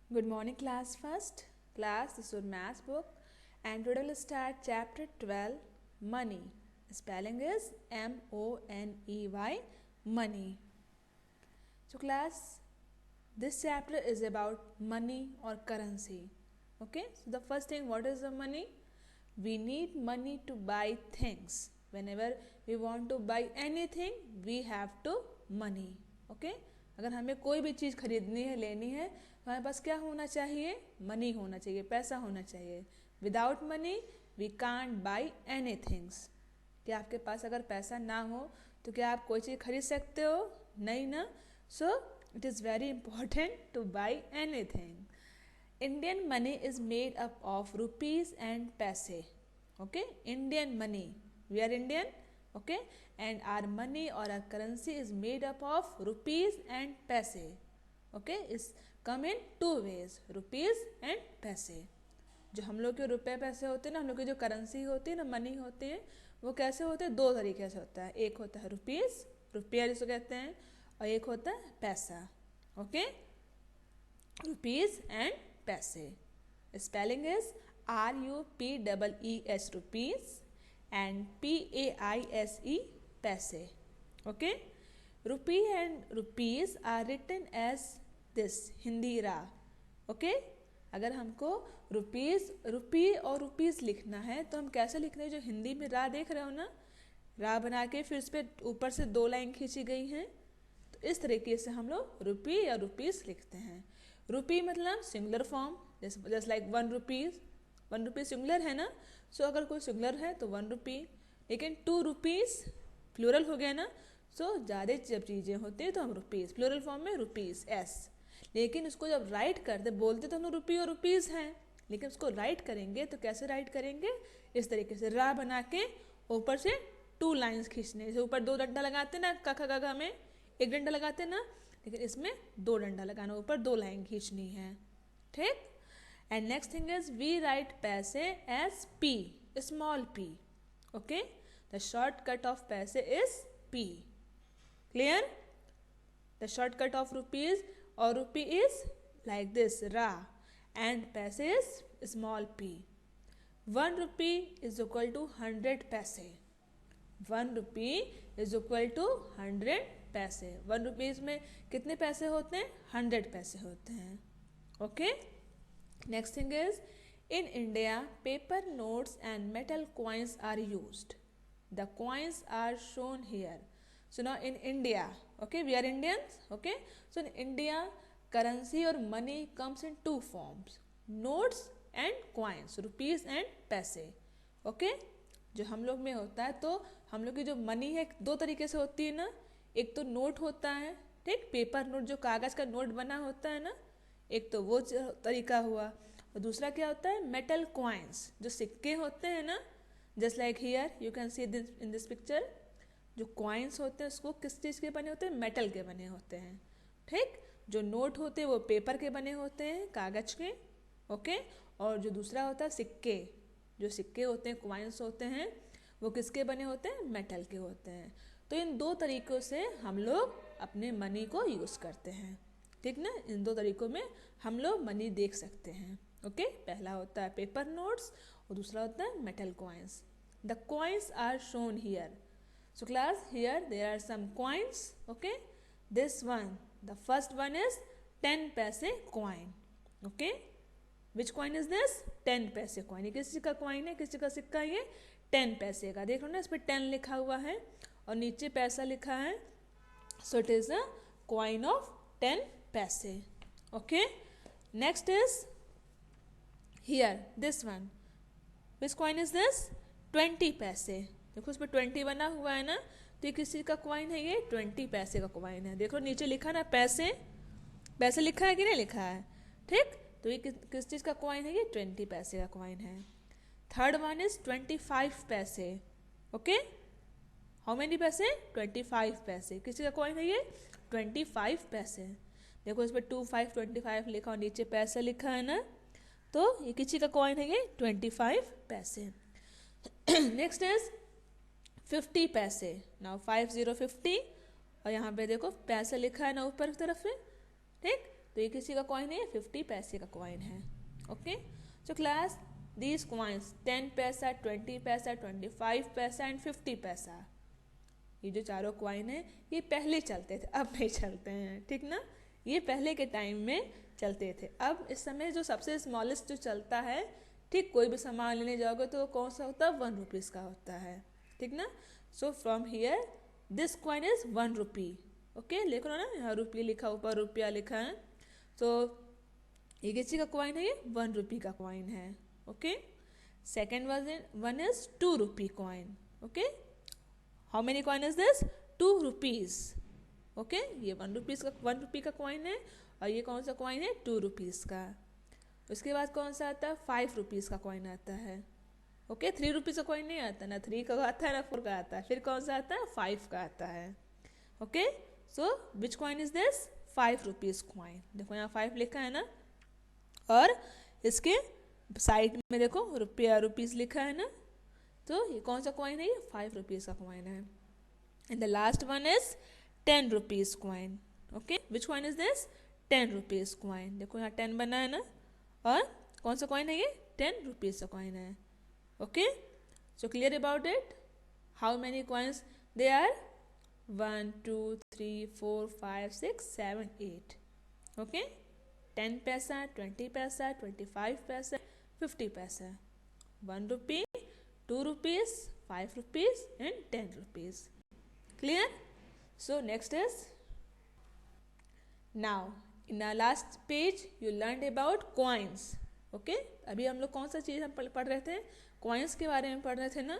Good morning, class first. Class, this is your math book, and today we'll start chapter 12 Money. Spelling is MONEY, money. So, class, this chapter is about money or currency. Okay, so the first thing, what is the money? We need money to buy things. Whenever we want to buy anything, we have to money. Okay, अगर हमें कोई भी चीज़ खरीदनी है, लेनी है, तो हमारे पास क्या होना चाहिए? मनी होना चाहिए, पैसा होना चाहिए. Without money we can't buy any things. क्या आपके पास अगर पैसा ना हो तो क्या आप कोई चीज़ खरीद सकते हो? नहीं ना. So it is very important to buy anything. Indian money is made up of rupees and paise. Okay, Indian money, we are Indian. Okay, and our money or our currency is made up of rupees and paise. Okay, is come in two ways, rupees and paise. जो हम लोग के रुपए पैसे होते हैं ना, हम लोग की जो करेंसी होती है ना, मनी होते हैं, वो कैसे होते हैं? दो तरीके से होता है. एक होता है रुपीज़, रुपया जिसको कहते हैं, और एक होता है पैसा. ओके, रुपीज़ एंड पैसे. Spelling is RUPEEH, rupees, and PAISE, paise. Okay, rupee and rupees are written as this, Hindi रा. ओके, अगर हमको रुपीज़, रुपी और रुपीज़ लिखना है तो हम कैसे लिखते हैं? जो हिंदी में रा देख रहे हो ना, रा बना के फिर उस पर ऊपर से दो लाइन खींची गई हैं, तो इस तरीके से हम लोग रुपी या रुपीज़ लिखते हैं. रुपी मतलब सिंगुलर फॉर्म, जैसे लाइक 1 रुपीज़. 1 रुपी सिंगुलर है ना, सो अगर कोई सिंगुलर है तो 1 रुपी. लेकिन 2 रुपीज़ प्लूरल हो गया ना, सो ज़्यादा जब चीज़ें होती हैं तो हम रुपीज़, प्लूरल फॉर्म में रुपीज़ एस. लेकिन उसको जब राइट करते, बोलते तो हम लोग रुपी और रुपीज़ हैं, लेकिन उसको राइट करेंगे तो कैसे राइट करेंगे? इस तरीके से रा बना के ऊपर से 2 लाइन्स खींचने. जैसे ऊपर 2 डंडा लगाते ना, क ख ग घ में 1 डंडा लगाते ना, लेकिन इसमें 2 डंडा लगाना, ऊपर 2 लाइन खींचनी है. ठीक. And next thing is we write paise as P, small p. Okay, the shortcut of paise is P. Clear? The shortcut of rupees or rupee is like this, ra, and paise is small p. 1 rupee is equal to 100 paise. 1 rupee is equal to 100 paise. 1 rupees में कितने पैसे होते हैं? 100 पैसे होते हैं. Okay. Next thing is, in India, paper notes and metal coins are used. The coins are shown here. So now in India, okay, we are Indians, okay. So in India, currency or money comes in 2 forms, notes and coins, rupees and paise. Okay, जो हम लोग में होता है, तो हम लोग की जो मनी है 2 तरीके से होती है ना. एक तो नोट होता है, ठीक, पेपर नोट, जो कागज़ का नोट बना होता है ना, एक तो वो तरीका हुआ. और दूसरा क्या होता है? मेटल कॉइन्स, जो सिक्के होते हैं ना, just like here you can see this in this picture. जो कॉइन्स होते हैं उसको किस चीज़ के बने होते हैं? मेटल के बने होते हैं. ठीक. जो नोट होते हैं वो पेपर के बने होते हैं, कागज़ के. ओके. और जो दूसरा होता है सिक्के, जो सिक्के होते हैं, कॉइन्स होते हैं, वो किसके बने होते हैं? मेटल के होते हैं. तो इन 2 तरीक़ों से हम लोग अपने मनी को यूज़ करते हैं. ठीक ना, इन 2 तरीक़ों में हम लोग मनी देख सकते हैं. ओके, पहला होता है पेपर नोट्स और दूसरा होता है metal coins. The coins are shown here. So class, here there are some coins. Okay, this one, the first one is 10 पैसे coin. Okay, which coin is this? 10 पैसे कॉइन. ये किसी का कॉइन है, किसी का सिक्का? ये 10 पैसे का. देख लो ना, इस पर 10 लिखा हुआ है और नीचे पैसा लिखा है. सो it is a coin of 10 पैसे. Okay, next is here this one. Which coin is this? 20 पैसे. देखो उस पर 20 बना हुआ है ना, तो ये किसी का कॉइन है? ये 20 पैसे का कॉइन है. देखो नीचे लिखा ना पैसे, पैसे लिखा है कि नहीं लिखा है? ठीक. तो ये किस चीज़ का कॉइन है? ये 20 पैसे का कॉइन है. थर्ड वन इज 25 पैसे. ओके, हाउ मेनी पैसे? 25 पैसे. किसी का कॉइन है ये? 25 पैसे. देखो इस पर 25 लिखा और नीचे पैसा लिखा है ना, तो ये किसी का कॉइन है? ये 25 पैसे. नेक्स्ट इज 50 पैसे. नाउ 50 50, और यहाँ पे देखो पैसा लिखा है ना ऊपर की तरफ से. ठीक, तो ये किसी का कॉइन है, 50 पैसे का कॉइन है। Okay, so class these coins 10 पैसा, 20 पैसा, 25 पैसा एंड 50 पैसा, ये जो चारों कॉइन है ये पहले चलते थे, अब नहीं चलते हैं, ठीक ना। ये पहले के टाइम में चलते थे। अब इस समय जो सबसे स्मॉलेस्ट जो चलता है, ठीक, कोई भी सामान लेने जाओगे तो कौन सा होता है, 1 रुपीज़ का होता है, ठीक ना। So from here this coin is 1 rupee. Okay, लिखो ना, यहाँ रुपये लिखा, ऊपर रुपया लिखा है। तो ये किसी का कॉइन है, ये 1 रुपी का कॉइन है। Okay, second one is 2 rupee coin. Okay, how many coin is this, 2 rupees. Okay, ये 1 रुपी का कॉइन है, और ये कौन सा कॉइन है, 2 रुपीज़ का। उसके बाद कौन सा आता है, 5 रुपीज़ का कॉइन आता है। ओके, 3 रुपीज़ का कॉइन नहीं आता, ना 3 का आता है ना 4 का आता है। फिर कौन सा आता है, 5 का आता है। Okay, so which coin is this, 5 rupees coin. देखो यहाँ 5 लिखा है ना, और इसके साइड में देखो रुपया रुपीज़ लिखा है ना, तो ये कौन सा कॉइन है, ये 5 रुपीज़ का कॉइन है। And the last one is 10 rupees coin. Okay, which coin is this, 10 rupees coin. देखो यहाँ 10 बना है ना, और कौन सा कॉइन है ये, 10 रुपीज़ का कॉइन है। Okay, so clear about it, how many coins they are, 1 2 3 4 5 6 7 8। Okay, 10 पैसा, 20 पैसा, 25 पैसा, 50 पैसा, 1 rupee, 2 rupees, 5 rupees and 10 rupees. Clear? So next is, now in our last page you learned about coins. Okay, अभी हम लोग कौन सा चीज़ हम पढ़ रहे थे, कॉइन्स के बारे में पढ़ रहे थे ना।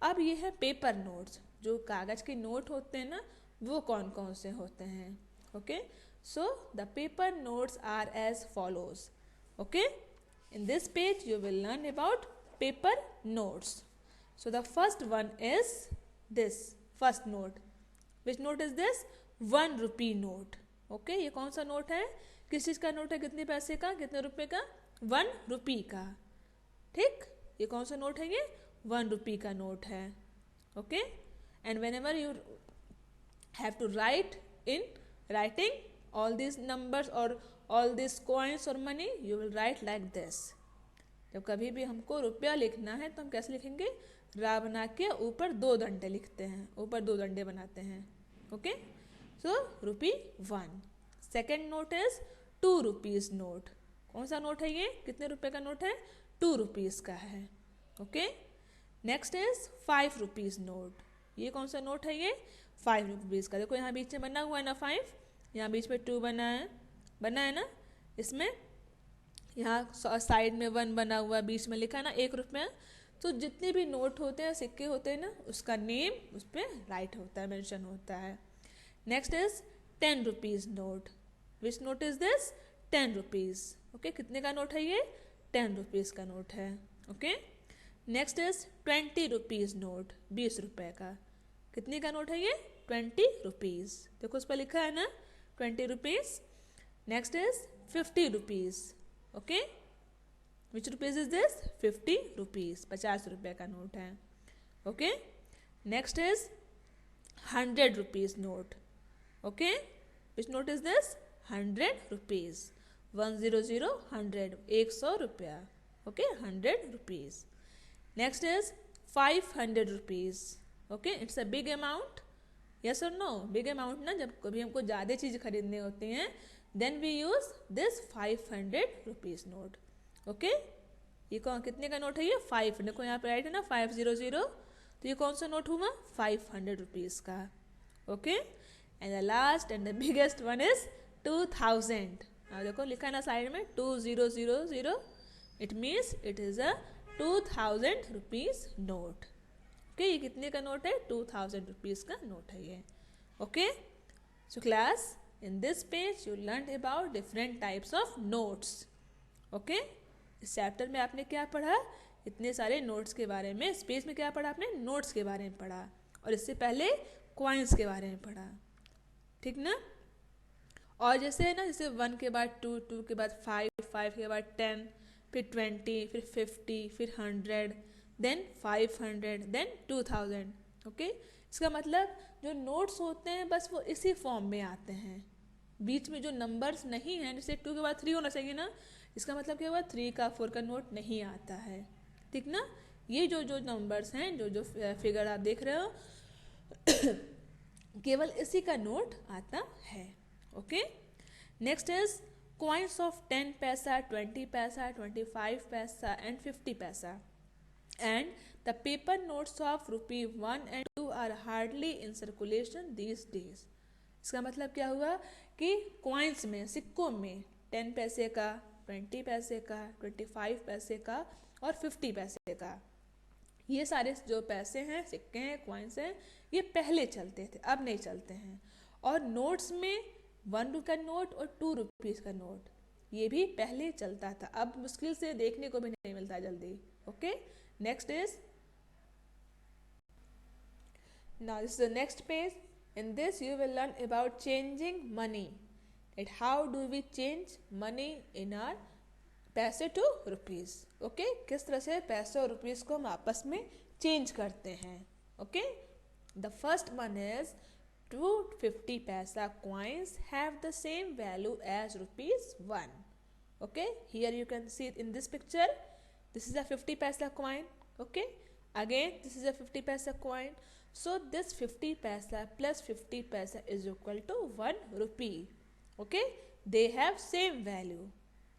अब ये है पेपर नोट्स, जो कागज़ के नोट होते हैं ना, वो कौन कौन से होते हैं। Okay, so the paper notes are as follows. Okay, in this page you will learn about paper notes. So the first one is this first note. Which note is this, 1 rupee note. Okay, ये कौन सा note है, किस चीज़ का note है, कितने पैसे का, कितने रुपए का, 1 रुपी का। ठीक, ये कौन सा नोट है, ये 1 रुपी का नोट है। Okay, and whenever you have to write in writing all this numbers और ऑल दिस कॉइन्स और money, you will write like this. जब कभी भी हमको रुपया लिखना है तो हम कैसे लिखेंगे, रा बना के ऊपर 2 डंडे लिखते हैं, ऊपर 2 डंडे बनाते हैं। Okay, so rupee 1। Second note is 2 rupees note. कौन सा नोट है ये, कितने रुपए का नोट है, 2 रुपीज़ का है। Okay, next is 5 rupees note. ये कौन सा नोट है, ये 5 रुपीज़ का। देखो यहाँ बीच में बना हुआ है ना 5, यहाँ बीच में 2 बना है ना, इसमें यहाँ साइड में 1 बना हुआ, बीच में लिखा है ना 1 रुपया। तो जितने भी नोट होते हैं, सिक्के होते हैं ना, उसका नेम उस पर राइट होता है, मेंशन होता है। Next is 10 rupees note. Which note is this, 10 rupees. Okay, कितने का नोट है ये, 10 रुपीज़ का नोट है। Okay, next is 20 rupees note, 20 रुपए का। कितने का नोट है ये, 20 रुपीज़। देखो उस पर लिखा है ना 20 rupees. Next is 50 rupees. Okay, which rupees is this, 50 rupees, 50 रुपए का नोट है। Okay, next is 100 rupees note. Okay, which note is this, 100 rupees, 100 100, 100 रुपया। Okay, 100 rupees. Next is 500 rupees. Okay, it's a big amount, yes और no, big amount ना, जब कभी हमको ज़्यादा चीज़ खरीदनी होती हैं, then we use this 500 rupees note. Okay, ये कौन, कितने का नोट है ये, 5। देखो यहाँ पे राइट है ना 500, तो ये कौन सा नोट हुआ, 500 रुपीज़ का। Okay, and the last and the biggest one is 2000। अब देखो लिखा है ना साइड में 2000, it means it is a 2000 rupees note. Okay, ये कितने का नोट है, 2000 रुपीज़ का नोट है ये। Okay, so class, in this page you learned about different types of notes. Okay, इस चैप्टर में आपने क्या पढ़ा, इतने सारे नोट्स के बारे में। इस पेज में क्या पढ़ा आपने, नोट्स के बारे में पढ़ा, और इससे पहले कॉइन्स के बारे में पढ़ा, ठीक ना। और जैसे है ना, जैसे 1 के बाद 2, 2 के बाद 5, 5 के बाद 10, फिर 20, फिर 50, फिर 100, देन 500, देन 2000। ओके, इसका मतलब जो नोट्स होते हैं बस वो इसी फॉर्म में आते हैं। बीच में जो नंबर्स नहीं हैं, जैसे 2 के बाद 3 होना चाहिए ना, इसका मतलब क्या हुआ, 3 का 4 का नोट नहीं आता है, ठीक ना। ये जो जो नंबर्स हैं, जो जो फिगर आप देख रहे हो केवल इसी का नोट आता है। Okay, next is coins of 10 पैसा, 20 पैसा, 25 पैसा and 50 पैसा, and the paper notes of rupee 1 and 2 are hardly in circulation these days। इसका मतलब क्या हुआ कि कॉइन्स में, सिक्कों में 10 पैसे का, 20 पैसे का, 25 पैसे का और 50 पैसे का, ये सारे जो पैसे हैं, सिक्के हैं, कॉइन्स हैं, ये पहले चलते थे, अब नहीं चलते हैं। और नोट्स में 1 रुपये का नोट और 2 रुपीज़ का नोट, ये भी पहले चलता था, अब मुश्किल से देखने को भी नहीं मिलता जल्दी। Okay, next is, now this is the next page. In this you will learn about changing money, that how do we change money in our पैसे टू रुपीज़। ओके, किस तरह से पैसे और रुपीज़ को हम आपस में चेंज करते हैं। Okay, the first one is 250 पैसा coins have the same value as ₹1। okay, here you can see it in this picture, this is a 50 paisa coin। okay, again this is a 50 paisa coin, so this 50 paisa plus 50 paisa is equal to 1 rupee। okay, they have same value।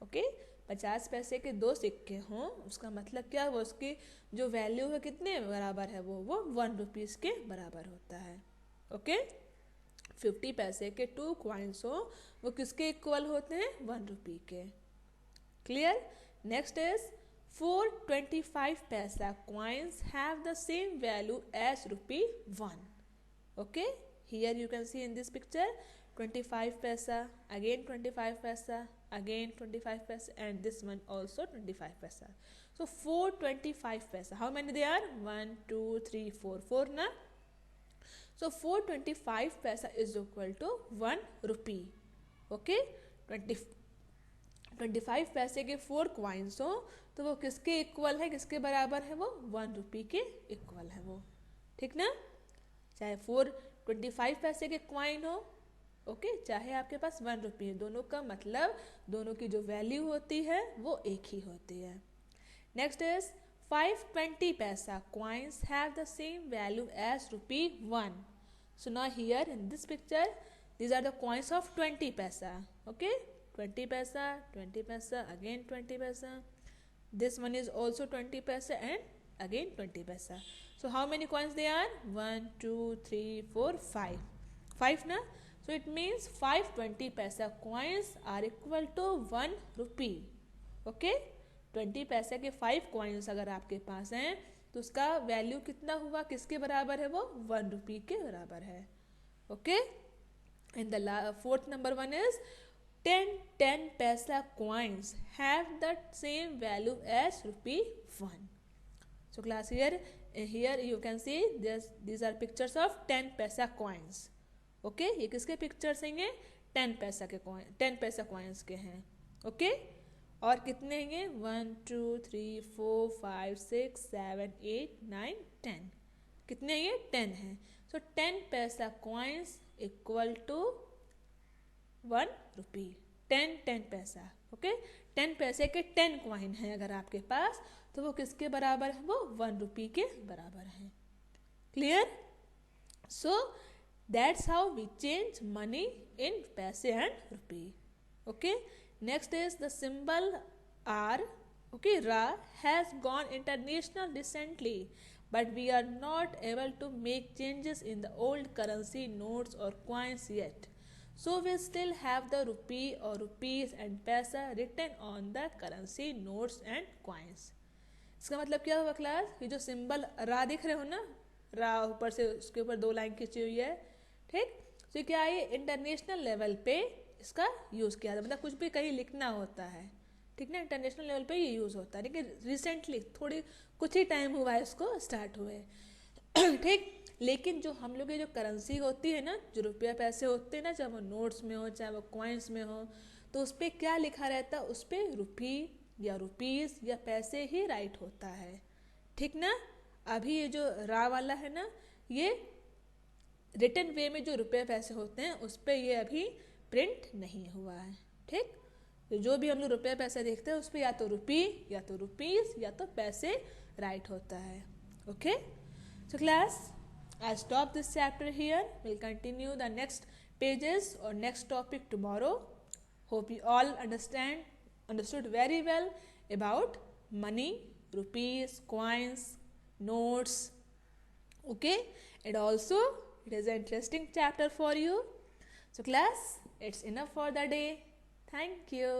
okay, 50 पैसे के 2 सिक्के हों, उसका मतलब क्या, वो उसकी जो वैल्यू है कितने बराबर है, वो 1 रुपीज़ के बराबर होता है। ओके, 50 पैसे के 2 कॉइन्स हो, वो किसके इक्वल होते हैं, 1 रुपी के। क्लियर। नेक्स्ट इज 425 पैसा coins have the same value as ₹1। okay, here you can see in this picture 25 paisa, again 25 paisa, again 25 paisa, and this one also 25 paisa। so 425 paisa, how many they are, 1 2 3 4, 4 na, so 425 paisa is equal to 1 rupee। okay, 25 पैसे के 4 coins हो, तो वो किसके equal है, किसके बराबर है, वो 1 रुपी के इक्वल है वो, ठीक ना। चाहे 425 पैसे के कॉइन हो, ओके, चाहे आपके पास 1 रुपी है, दोनों का मतलब, दोनों की जो वैल्यू होती है वो एक ही होती है। नेक्स्ट इज 520 पैसा coins have the same value as ₹1। so now here in this picture these are the coins of 20 paisa। okay, 20 paisa, 20 paisa, again 20 paisa, this one is also 20 paisa and again 20 paisa। so how many coins they are, 1 2 3 4 5 na, so it means 520 paisa coins are equal to 1 rupee। okay, 20 पैसे के 5 coins अगर आपके पास हैं, तो उसका value कितना हुआ, किसके बराबर है, वो 1 रुपी के बराबर है। Okay, and the fourth number one is 10 पैसा coins have the same value as ₹1। so class here you can see these are pictures of 10 पैसा coins। ओके, ये किसके पिक्चर्स हैं, 10 पैसा के कॉइन, 10 पैसा कॉइन्स के हैं। ओके, और कितने हैं, 1 2 3 4 5 6 7 8 9 10, कितने हैं, 10 हैं। सो 10 पैसा कॉइन्स इक्वल टू 1 रुपी, 10 पैसा। ओके, 10 पैसे के 10 कॉइन हैं अगर आपके पास, तो वो किसके बराबर है, वो 1 रुपी के बराबर हैं। Clear. So that's how we change money in paise and rupee. Okay, next is the symbol R। okay, Ra has gone international recently, but we are not able to make changes in the old currency notes or coins yet, so we still have the rupee or rupees and paisa written on the currency notes and coins। इसका मतलब क्या हुआ class, ये जो symbol रा दिख रहे हो ना, रा ऊपर से उसके ऊपर 2 लाइन खींची हुई है, ठीक। तो क्या है, इंटरनेशनल लेवल पे इसका यूज़ किया था, मतलब कुछ भी कहीं लिखना होता है, ठीक ना, इंटरनेशनल लेवल पे ये यूज़ होता है, लेकिन रिसेंटली थोड़ी कुछ ही टाइम हुआ है इसको स्टार्ट हुए, ठीक। लेकिन जो हम लोग की जो करेंसी होती है ना, जो रुपया पैसे होते हैं ना, चाहे वो नोट्स में हो चाहे वो कॉइन्स में हो, तो उस पर क्या लिखा रहता है, उस पर रुपी या रुपीज़ या पैसे ही राइट होता है, ठीक ना। अभी ये जो रा वाला है ना, ये रिटन वे में जो रुपये पैसे होते हैं उस पर ये अभी प्रिंट नहीं हुआ है। ठीक, तो जो भी हम लोग रुपये पैसे देखते हैं उस पर या तो रुपी या तो रुपीज़ या तो पैसे राइट होता है। Okay, so class, I stop this chapter here. We'll continue the next pages or next topic tomorrow. Hope you all understood very well about money, rupees, coins, notes. Okay, and also it is an interesting chapter for you. So class, it's enough for the day. Thank you.